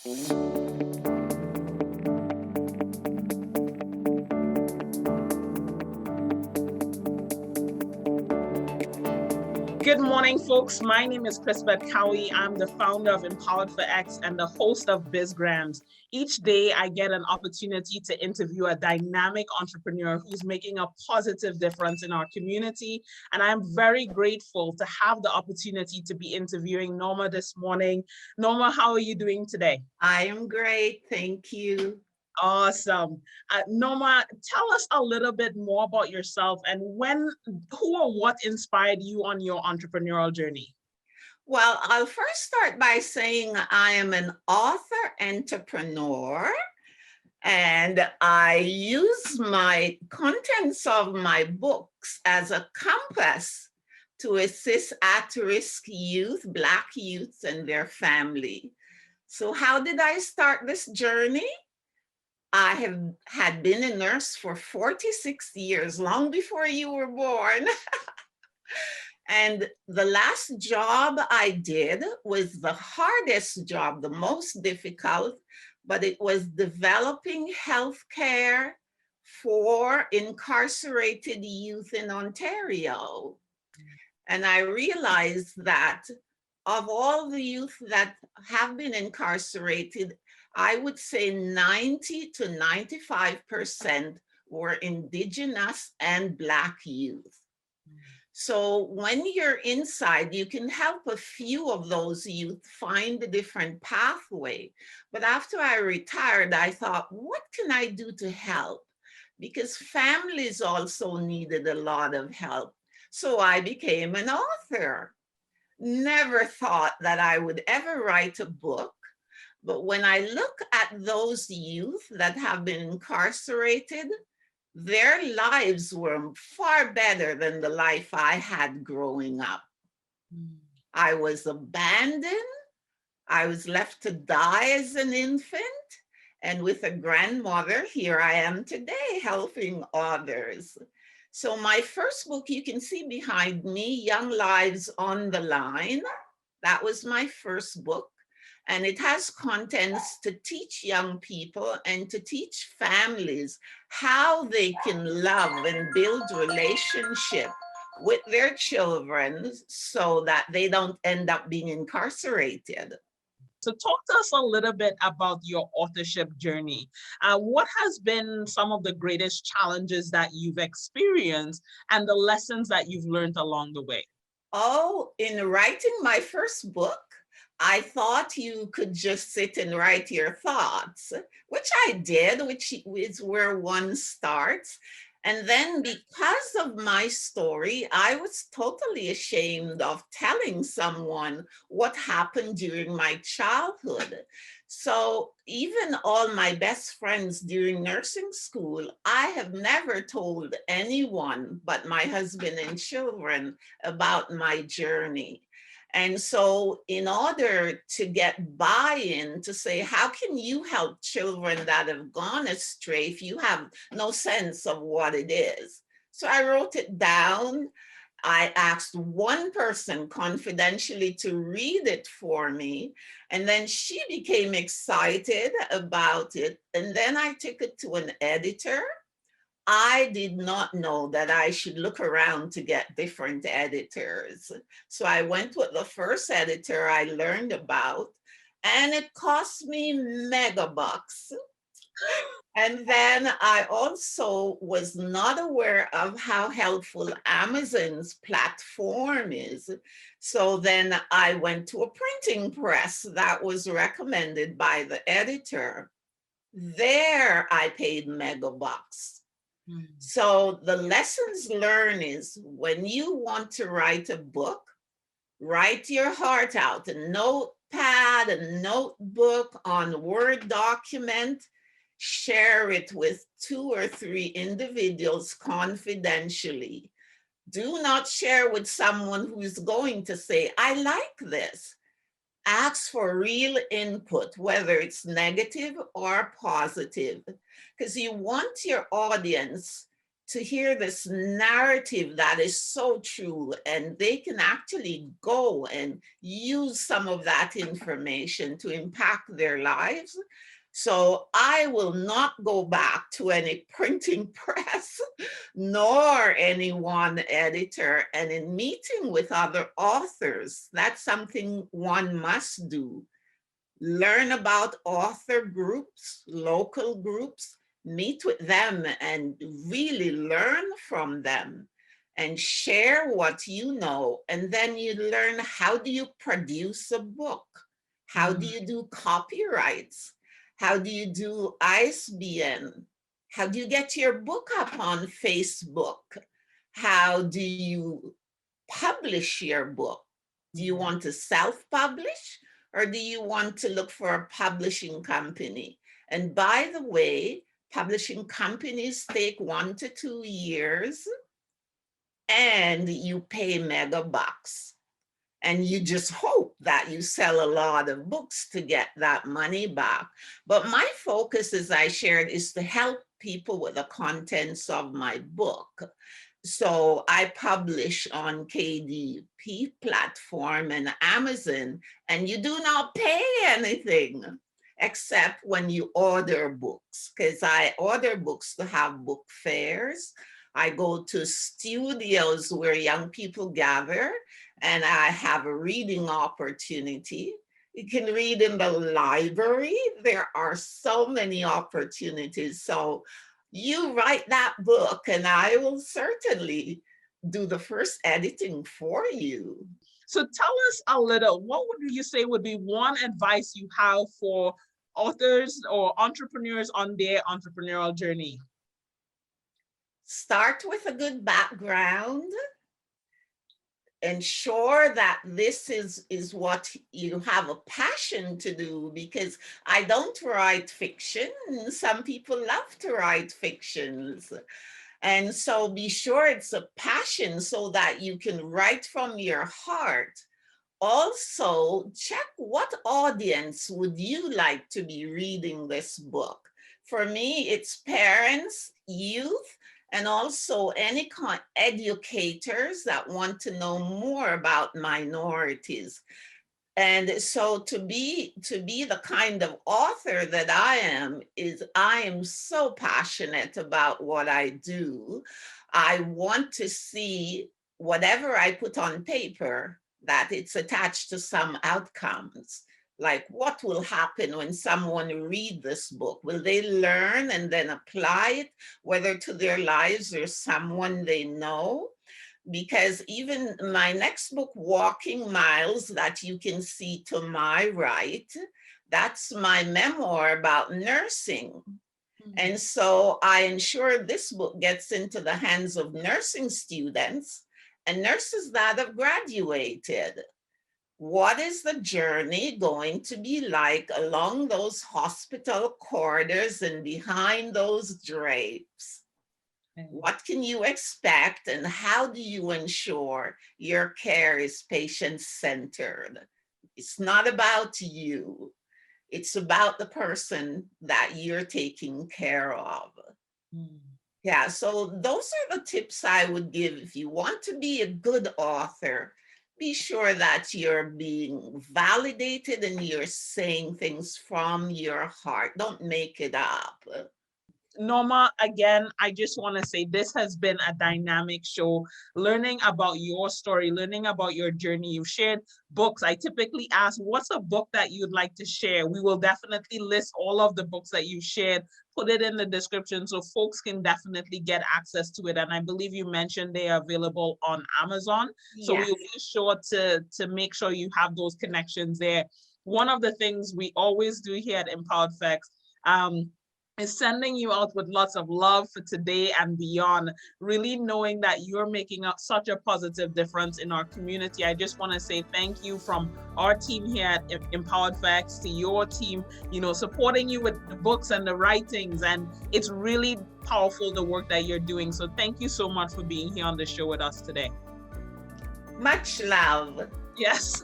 Good morning, folks. My name is Chris-Beth Cowie. I'm the founder of Empowered for X and the host of BizGrams. Each day, I get an opportunity to interview a dynamic entrepreneur who's making a positive difference in our community. And I'm very grateful to have the opportunity to be interviewing Norma this morning. Norma, how are you doing today? I am great. Thank you. Awesome. Norma, tell us a little bit more about yourself and who or what inspired you on your entrepreneurial journey? Well, I'll first start by saying I am an author entrepreneur, and I use my contents of my books as a compass to assist at-risk youth, Black youths, and their family. So how did I start this journey? I had been a nurse for 46 years, long before you were born. And the last job I did was the hardest job, the most difficult, but it was developing healthcare for incarcerated youth in Ontario. And I realized that of all the youth that have been incarcerated, I would say 90 to 95% were Indigenous and Black youth. So when you're inside, you can help a few of those youth find a different pathway. But after I retired, I thought, what can I do to help? Because families also needed a lot of help. So I became an author. Never thought that I would ever write a book. But when I look at those youth that have been incarcerated, their lives were far better than the life I had growing up. I was abandoned. I was left to die as an infant. And with a grandmother, here I am today helping others. So my first book, you can see behind me, Young Lives on the Line. That was my first book. And it has contents to teach young people and to teach families how they can love and build relationship with their children so that they don't end up being incarcerated. So talk to us a little bit about your authorship journey. What has been some of the greatest challenges that you've experienced and the lessons that you've learned along the way? Oh, in writing my first book, I thought you could just sit and write your thoughts, which I did, which is where one starts. And then because of my story, I was totally ashamed of telling someone what happened during my childhood. So even all my best friends during nursing school, I have never told anyone but my husband and children about my journey. And so in order to get buy-in to say, how can you help children that have gone astray if you have no sense of what it is? So I wrote it down. I asked one person confidentially to read it for me, and then she became excited about it. And then I took it to an editor. I did not know that I should look around to get different editors. So I went with the first editor I learned about, and it cost me mega bucks. And then I also was not aware of how helpful Amazon's platform is. So then I went to a printing press that was recommended by the editor. There I paid mega bucks. So the lessons learned is when you want to write a book, write your heart out, a notepad, a notebook, on Word document, share it with 2 or 3 individuals confidentially. Do not share with someone who's going to say, I like this. Ask for real input, whether it's negative or positive, because you want your audience to hear this narrative that is so true, and they can actually go and use some of that information to impact their lives. So I will not go back to any printing press nor any one editor. And in meeting with other authors, that's something one must do. Learn about author groups, local groups, meet with them and really learn from them and share what you know. And then you learn, how do you produce a book? How do you do copyrights? How do you do ISBN? How do you get your book up on Facebook? How do you publish your book? Do you want to self-publish, or do you want to look for a publishing company? And by the way, publishing companies take 1 to 2 years, and you pay mega bucks. And you just hope that you sell a lot of books to get that money back. But my focus, as I shared, is to help people with the contents of my book. So I publish on KDP platform and Amazon, and you do not pay anything except when you order books, because I order books to have book fairs. I go to studios where young people gather, and I have a reading opportunity. You can read in the library. There are so many opportunities. So you write that book, and I will certainly do the first editing for you. So tell us a little, what would you say would be one advice you have for authors or entrepreneurs on their entrepreneurial journey? Start with a good background. Ensure that this is what you have a passion to do, because I don't write fiction. Some people love to write fictions. And so be sure it's a passion so that you can write from your heart. Also, check what audience would you like to be reading this book. For me, it's parents, youth, and also any kind educators that want to know more about minorities. And so to be the kind of author that I am so passionate about what I do. I want to see whatever I put on paper, that it's attached to some outcomes. Like, what will happen when someone read this book? Will they learn and then apply it, whether to their lives or someone they know? Because even my next book, Walking Miles, that you can see to my right, that's my memoir about nursing. And so I ensure this book gets into the hands of nursing students and nurses that have graduated. What is the journey going to be like along those hospital corridors and behind those drapes? What can you expect, and how do you ensure your care is patient-centered? It's not about you. It's about the person that you're taking care of. Yeah, so those are the tips I would give. If you want to be a good author, be sure that you're being validated and you're saying things from your heart. Don't make it up. Norma, again, I just want to say this has been a dynamic show, learning about your story, learning about your journey. You've shared books. I typically ask, what's a book that you'd like to share? We will definitely list all of the books that you shared, put it in the description so folks can definitely get access to it. And I believe you mentioned they are available on Amazon. So Yes. we'll be sure to make sure you have those connections there. One of the things we always do here at Empowered Facts, is sending you out with lots of love for today and beyond, really knowing that you're making such a positive difference in our community. I just want to say thank you from our team here at Empowered Facts to your team, supporting you with the books and the writings. And it's really powerful, the work that you're doing. So thank you so much for being here on the show with us today. Much love. Yes.